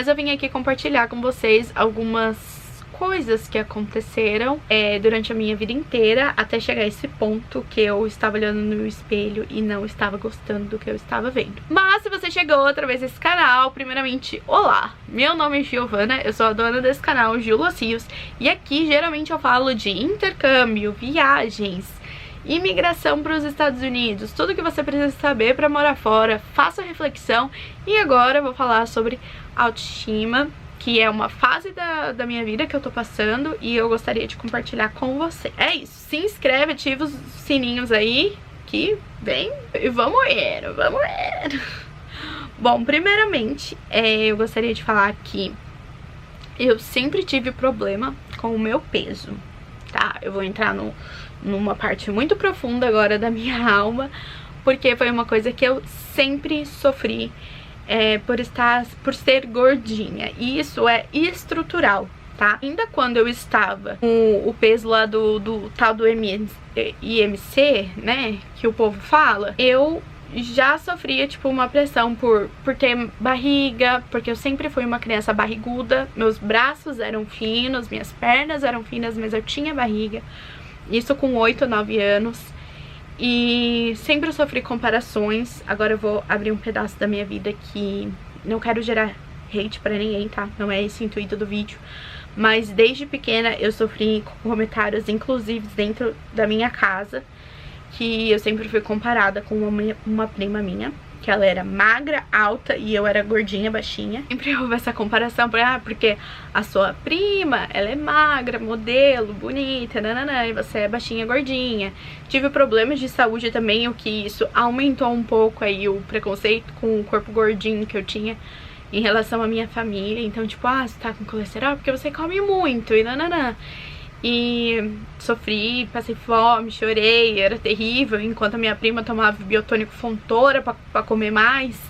Mas eu vim aqui compartilhar com vocês algumas coisas que aconteceram durante a minha vida inteira, até chegar a esse ponto que eu estava olhando no espelho e não estava gostando do que eu estava vendo. Mas se você chegou outra vez nesse canal, primeiramente, olá! Meu nome é Giovana, eu sou a dona desse canal, Gil Locios, e aqui geralmente eu falo de intercâmbio, viagens, imigração para os Estados Unidos, tudo que você precisa saber para morar fora, faça reflexão. E agora eu vou falar sobre autoestima, que é uma fase da minha vida que eu tô passando e eu gostaria de compartilhar com você. É isso, se inscreve, ativa os sininhos aí, que vem e vamos ver, vamos ver. Bom, primeiramente, eu gostaria de falar que eu sempre tive problema com o meu peso, tá? Eu vou entrar numa parte muito profunda agora da minha alma, porque foi uma coisa que eu sempre sofri. Por ser gordinha, e isso é estrutural, tá? Ainda quando eu estava com o peso lá do tal do IMC, né, que o povo fala, eu já sofria, tipo, uma pressão por ter barriga, porque eu sempre fui uma criança barriguda, meus braços eram finos, minhas pernas eram finas, mas eu tinha barriga, isso com 8 ou 9 anos. E sempre sofri comparações. Agora eu vou abrir um pedaço da minha vida que não quero gerar hate pra ninguém, tá? Não é esse o intuito do vídeo. Mas desde pequena eu sofri comentários, inclusive dentro da minha casa, que eu sempre fui comparada com uma prima minha, que ela era magra, alta e eu era gordinha, baixinha. Sempre houve essa comparação, porque a sua prima, ela é magra, modelo, bonita, nananã, e você é baixinha, gordinha. Tive problemas de saúde também, o que isso aumentou um pouco aí o preconceito com o corpo gordinho que eu tinha em relação à minha família. Então, tipo, você tá com colesterol porque você come muito e nananã. E sofri, passei fome, chorei, era terrível, enquanto a minha prima tomava biotônico Fontoura pra comer mais.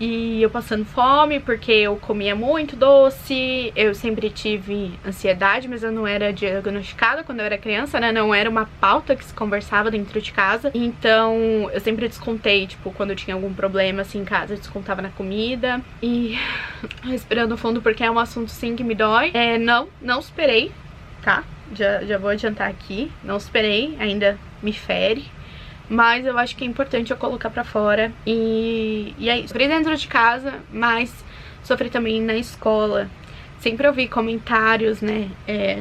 E eu passando fome porque eu comia muito doce, eu sempre tive ansiedade, mas eu não era diagnosticada quando eu era criança, né? Não era uma pauta que se conversava dentro de casa. Então eu sempre descontei, tipo, quando eu tinha algum problema assim em casa, eu descontava na comida. E respirando fundo porque é um assunto sim que me dói. Não superei, tá? Já vou adiantar aqui. Não esperei, ainda me fere. Mas eu acho que é importante eu colocar pra fora. E é isso. Sofri dentro de casa, mas sofri também na escola. Sempre ouvi comentários, né,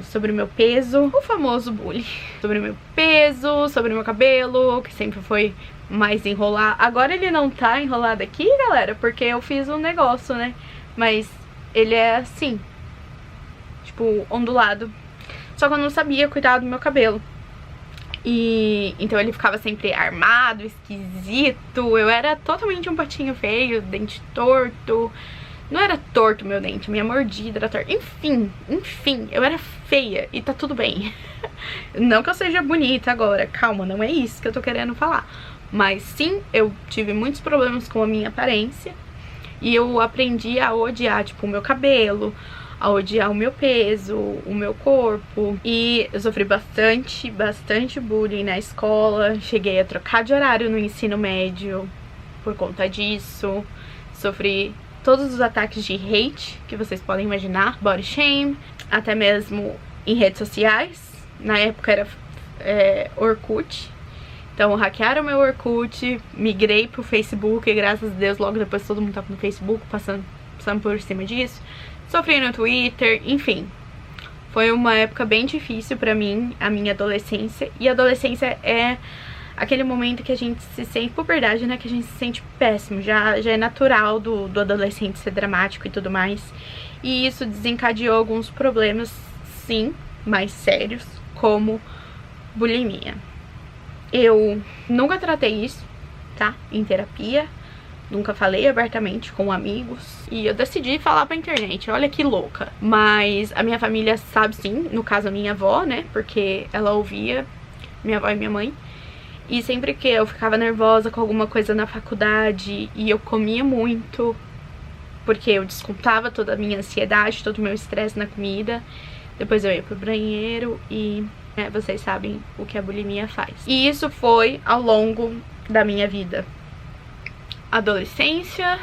sobre o meu peso. O famoso bullying. Sobre o meu peso, sobre o meu cabelo, que sempre foi mais enrolado. Agora ele não tá enrolado aqui, galera, porque eu fiz um negócio, né? Mas ele é assim, tipo, ondulado. Só que eu não sabia cuidar do meu cabelo. E então ele ficava sempre armado, esquisito. Eu era totalmente um patinho feio, dente torto. Não era torto meu dente, minha mordida era torta. Enfim, eu era feia e tá tudo bem. Não que eu seja bonita agora, calma, não é isso que eu tô querendo falar. Mas sim, eu tive muitos problemas com a minha aparência. E eu aprendi a odiar, tipo, o meu cabelo, a odiar o meu peso, o meu corpo. E eu sofri bastante bullying na escola. Cheguei a trocar de horário no ensino médio por conta disso. Sofri todos os ataques de hate que vocês podem imaginar, body shame, até mesmo em redes sociais. Na época era Orkut. Então hackearam meu Orkut, migrei pro Facebook e graças a Deus logo depois todo mundo tava no Facebook, passando por cima disso. Sofri no Twitter, enfim. Foi uma época bem difícil pra mim, a minha adolescência. E a adolescência é aquele momento que a gente se sente, puberdade, né? Que a gente se sente péssimo. Já é natural do adolescente ser dramático e tudo mais. E isso desencadeou alguns problemas, sim, mais sérios, como bulimia. Eu nunca tratei isso, tá? Em terapia. Nunca falei abertamente com amigos. E eu decidi falar pra internet, olha que louca. Mas a minha família sabe sim, no caso a minha avó, né? Porque ela ouvia, minha avó e minha mãe. E sempre que eu ficava nervosa com alguma coisa na faculdade e eu comia muito, porque eu descontava toda a minha ansiedade, todo o meu estresse na comida. Depois eu ia pro banheiro e vocês sabem o que a bulimia faz. E isso foi ao longo da minha vida. Adolescência,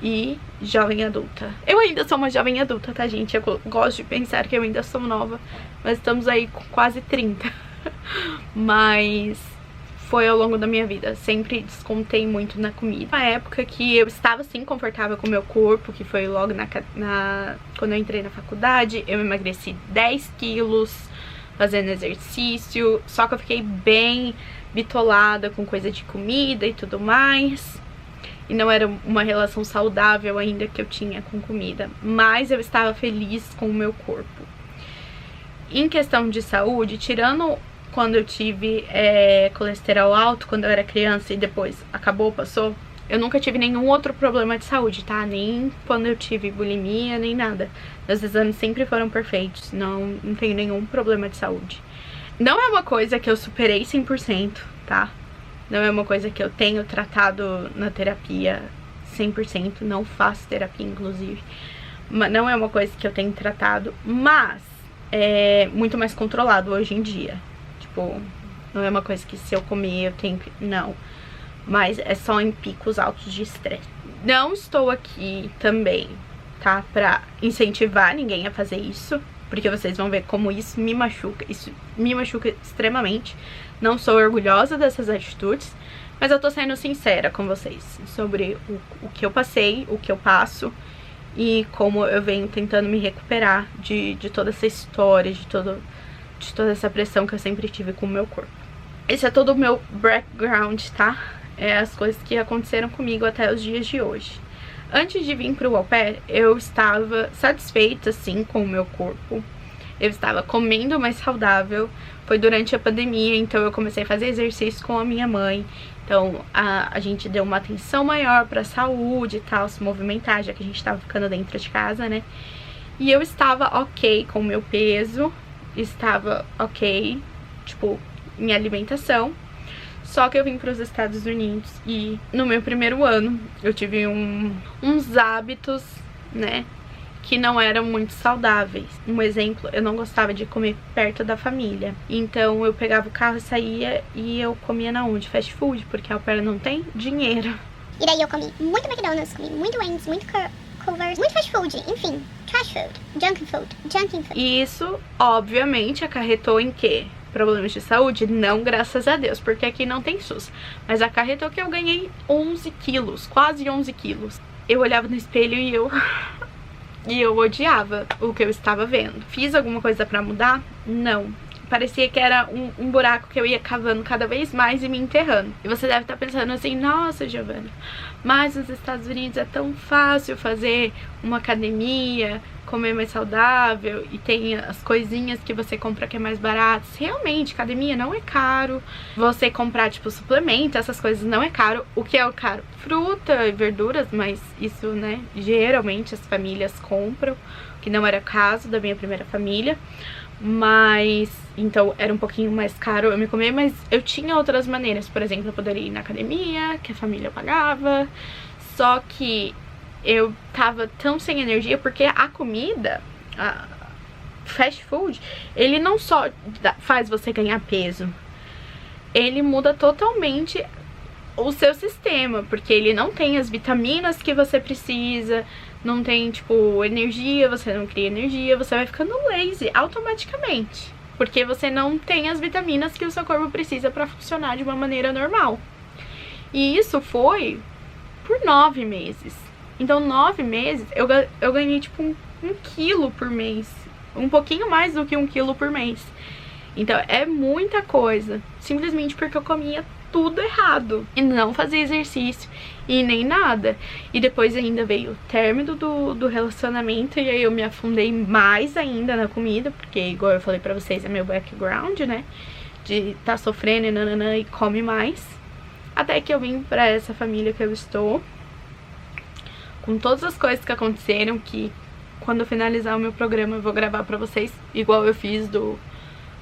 e jovem adulta. Eu ainda sou uma jovem adulta, tá, gente? Eu gosto de pensar que eu ainda sou nova, mas estamos aí com quase 30. Mas foi ao longo da minha vida, sempre descontei muito na comida. Uma época que eu estava assim confortável com o meu corpo, que foi logo quando eu entrei na faculdade, eu emagreci 10 quilos fazendo exercício, só que eu fiquei bem bitolada com coisa de comida e tudo mais. E não era uma relação saudável ainda que eu tinha com comida, mas eu estava feliz com o meu corpo. Em questão de saúde, tirando quando eu tive colesterol alto quando eu era criança e depois acabou, passou, eu nunca tive nenhum outro problema de saúde, tá? Nem quando eu tive bulimia, nem nada. Meus exames sempre foram perfeitos, não tenho nenhum problema de saúde. Não é uma coisa que eu superei 100%, tá? Não é uma coisa que eu tenho tratado na terapia 100%, não faço terapia, inclusive. Não é uma coisa que eu tenho tratado, mas é muito mais controlado hoje em dia. Tipo, não é uma coisa que se eu comer eu tenho que... Não. Mas é só em picos altos de estresse. Não estou aqui também, tá? Pra incentivar ninguém a fazer isso, porque vocês vão ver como isso me machuca. Isso me machuca extremamente. Não sou orgulhosa dessas atitudes, mas eu tô sendo sincera com vocês sobre o que eu passei, o que eu passo e como eu venho tentando me recuperar de toda essa história, de toda essa pressão que eu sempre tive com o meu corpo. Esse é todo o meu background, tá? É as coisas que aconteceram comigo até os dias de hoje. Antes de vir pro au pair, eu estava satisfeita, assim, com o meu corpo. Eu estava comendo mais saudável. Foi durante a pandemia, então eu comecei a fazer exercício com a minha mãe. Então a gente deu uma atenção maior pra saúde e tal, se movimentar, já que a gente estava ficando dentro de casa, né? E eu estava ok com o meu peso, estava ok, tipo, em alimentação. Só que eu vim para os Estados Unidos e no meu primeiro ano eu tive uns hábitos, né, que não eram muito saudáveis. Um exemplo, eu não gostava de comer perto da família. Então eu pegava o carro e saía e eu comia na onde? Fast food, porque a au pair não tem dinheiro. E daí eu comi muito McDonald's, comi muito Wendy's, muito Culver's, muito fast food, enfim, trash food, junking food. E isso, obviamente, acarretou em quê? Problemas de saúde? Não, graças a Deus, porque aqui não tem SUS. Mas acarretou que eu ganhei 11 quilos, quase 11 quilos. Eu olhava no espelho e eu odiava o que eu estava vendo. Fiz alguma coisa pra mudar? Não. Parecia que era um buraco que eu ia cavando cada vez mais e me enterrando. E você deve estar pensando assim, nossa, Giovana, mas nos Estados Unidos é tão fácil fazer uma academia, comer mais saudável e tem as coisinhas que você compra que é mais barato. Realmente, academia não é caro. Você comprar, tipo, suplemento, essas coisas não é caro. O que é o caro? Fruta e verduras, mas isso, né, geralmente as famílias compram, que não era o caso da minha primeira família. Mas, então, era um pouquinho mais caro eu me comer, mas eu tinha outras maneiras. Por exemplo, eu poderia ir na academia, que a família pagava. Só que eu tava tão sem energia, porque a comida, a fast food, ele não só faz você ganhar peso, ele muda totalmente o seu sistema, porque ele não tem as vitaminas que você precisa, não tem, tipo, energia, você não cria energia, você vai ficando lazy automaticamente, porque você não tem as vitaminas que o seu corpo precisa pra funcionar de uma maneira normal. E isso foi por 9 meses. Então, 9 meses, eu ganhei, tipo, um quilo por mês. Um pouquinho mais do que 1 quilo por mês. Então, é muita coisa. Simplesmente porque eu comia tudo errado. E não fazia exercício e nem nada. E depois ainda veio o término do relacionamento. E aí eu me afundei mais ainda na comida. Porque, igual eu falei pra vocês, é meu background, né? De tá sofrendo e nananã e come mais. Até que eu vim pra essa família que eu estou. Com todas as coisas que aconteceram, que quando eu finalizar o meu programa eu vou gravar pra vocês, igual eu fiz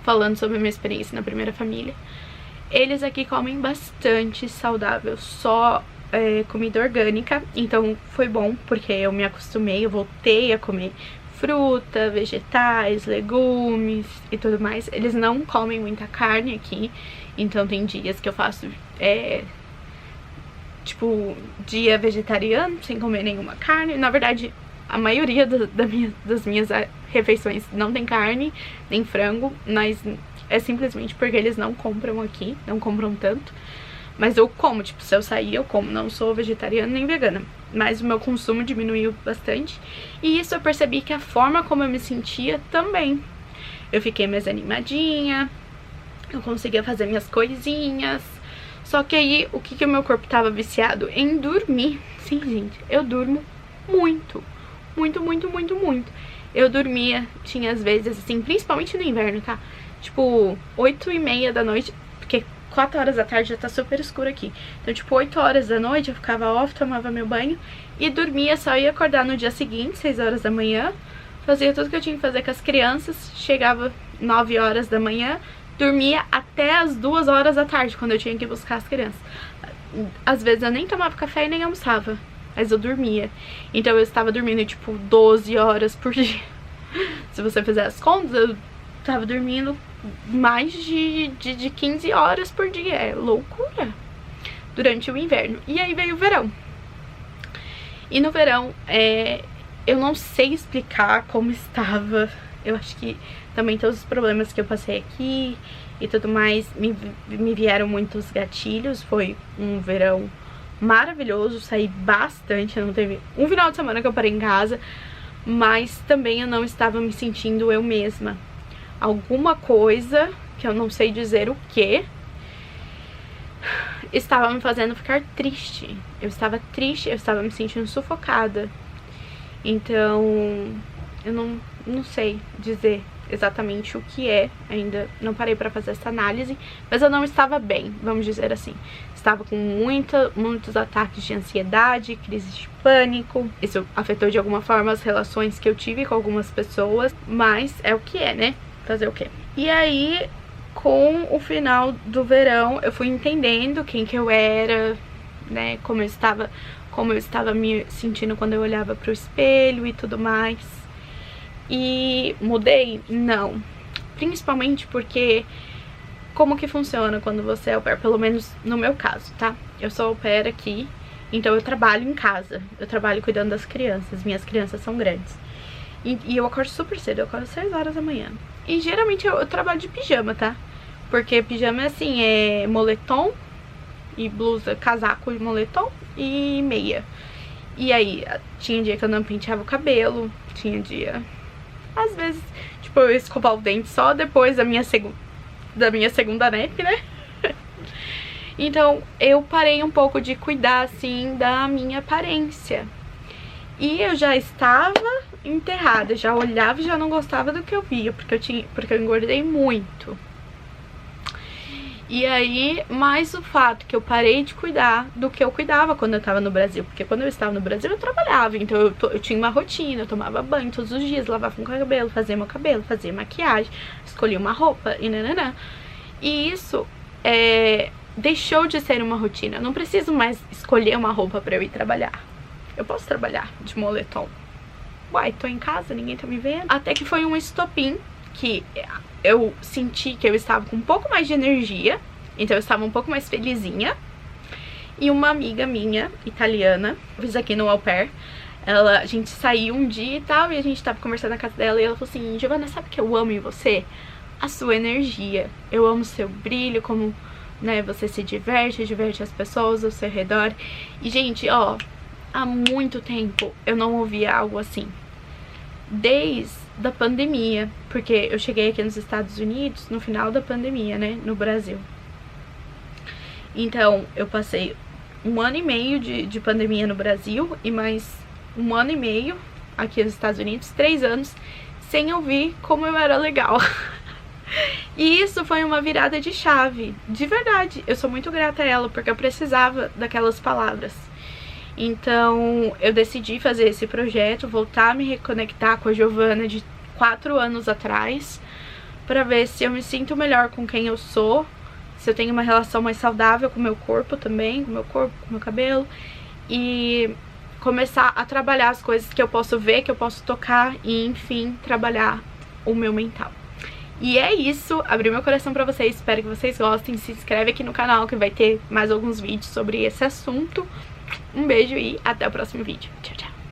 falando sobre a minha experiência na primeira família. Eles aqui comem bastante saudável, só comida orgânica, então foi bom, porque eu me acostumei, eu voltei a comer fruta, vegetais, legumes e tudo mais. Eles não comem muita carne aqui, então tem dias que eu faço tipo, dia vegetariano, sem comer nenhuma carne. Na verdade, a maioria das minhas refeições não tem carne, nem frango, mas é simplesmente porque eles não compram aqui, não compram tanto. Mas eu como, tipo, se eu sair eu como, não sou vegetariana nem vegana. Mas o meu consumo diminuiu bastante. E isso eu percebi que a forma como eu me sentia também. Eu fiquei mais animadinha, eu conseguia fazer minhas coisinhas. Só que aí, o que o meu corpo tava viciado? Em dormir. Sim, gente, eu durmo muito. Muito, muito, muito, muito. Eu dormia, tinha às vezes, assim, principalmente no inverno, tá? Tipo, 8h30 da noite, porque 4 horas da tarde já tá super escuro aqui. Então, tipo, 8 horas da noite eu ficava off, tomava meu banho e dormia, só ia acordar no dia seguinte, 6 horas da manhã. Fazia tudo que eu tinha que fazer com as crianças, chegava 9 horas da manhã, dormia até as 2 horas da tarde, quando eu tinha que buscar as crianças. Às vezes eu nem tomava café e nem almoçava, mas eu dormia. Então eu estava dormindo, tipo, 12 horas por dia. Se você fizer as contas, eu tava dormindo mais de 15 horas por dia. É loucura. Durante o inverno. E aí veio o verão. E no verão, eu não sei explicar como estava. Eu acho que também todos os problemas que eu passei aqui e tudo mais me vieram muitos gatilhos. Foi um verão maravilhoso, saí bastante. Não teve um final de semana que eu parei em casa, mas também eu não estava me sentindo eu mesma. Alguma coisa, que eu não sei dizer o que, estava me fazendo ficar triste. Eu estava triste, eu estava me sentindo sufocada. Então, eu não sei dizer exatamente o que é. Ainda não parei pra fazer essa análise, mas eu não estava bem, vamos dizer assim. Estava com muitos ataques de ansiedade, crises de pânico. Isso afetou de alguma forma as relações que eu tive com algumas pessoas, mas é o que é, né? Fazer o quê? E aí, com o final do verão, eu fui entendendo quem que eu era, né? Como eu estava me sentindo quando eu olhava pro espelho e tudo mais. E mudei? Não. Principalmente porque como que funciona quando você é au pair? Pelo menos no meu caso, tá? Eu sou au pair aqui, então eu trabalho em casa. Eu trabalho cuidando das crianças. Minhas crianças são grandes. E eu acordo super cedo, eu acordo 6 horas da manhã. E geralmente eu trabalho de pijama, tá? Porque pijama é assim, é moletom e blusa, casaco e moletom e meia. E aí, tinha dia que eu não penteava o cabelo, tinha dia... Às vezes, tipo, eu escovar o dente só depois da minha segunda nap, né? Então, eu parei um pouco de cuidar, assim, da minha aparência. E eu já estava enterrada, já olhava e já não gostava do que eu via, porque eu engordei muito. E aí, mais o fato que eu parei de cuidar do que eu cuidava quando eu tava no Brasil. Porque quando eu estava no Brasil, eu trabalhava. Então eu tinha uma rotina, eu tomava banho todos os dias, lavava meu cabelo, fazia maquiagem, escolhia uma roupa e nananã. E isso deixou de ser uma rotina. Eu não preciso mais escolher uma roupa pra eu ir trabalhar. Eu posso trabalhar de moletom. Uai, tô em casa, ninguém tá me vendo. Até que foi um estopim que eu senti que eu estava com um pouco mais de energia, então eu estava um pouco mais felizinha. E uma amiga minha, italiana, eu fiz aqui no au pair, a gente saiu um dia e tal, e a gente tava conversando na casa dela, e ela falou assim: Giovana, sabe o que eu amo em você? A sua energia. Eu amo o seu brilho, como, né, você se diverte as pessoas ao seu redor. E, gente, ó, há muito tempo eu não ouvia algo assim. Desde a pandemia, porque eu cheguei aqui nos Estados Unidos no final da pandemia, né, no Brasil. Então, eu passei 1 ano e meio de pandemia no Brasil e mais 1 ano e meio aqui nos Estados Unidos, 3 anos, sem ouvir como eu era legal. E isso foi uma virada de chave, de verdade. Eu sou muito grata a ela, porque eu precisava daquelas palavras. Então, eu decidi fazer esse projeto, voltar a me reconectar com a Giovana de 4 anos atrás, pra ver se eu me sinto melhor com quem eu sou, se eu tenho uma relação mais saudável com o meu corpo também, com o meu corpo, com o meu cabelo, e começar a trabalhar as coisas que eu posso ver, que eu posso tocar e, enfim, trabalhar o meu mental. E é isso, abri meu coração pra vocês, espero que vocês gostem. Se inscreve aqui no canal que vai ter mais alguns vídeos sobre esse assunto. Um beijo e até o próximo vídeo. Tchau, tchau.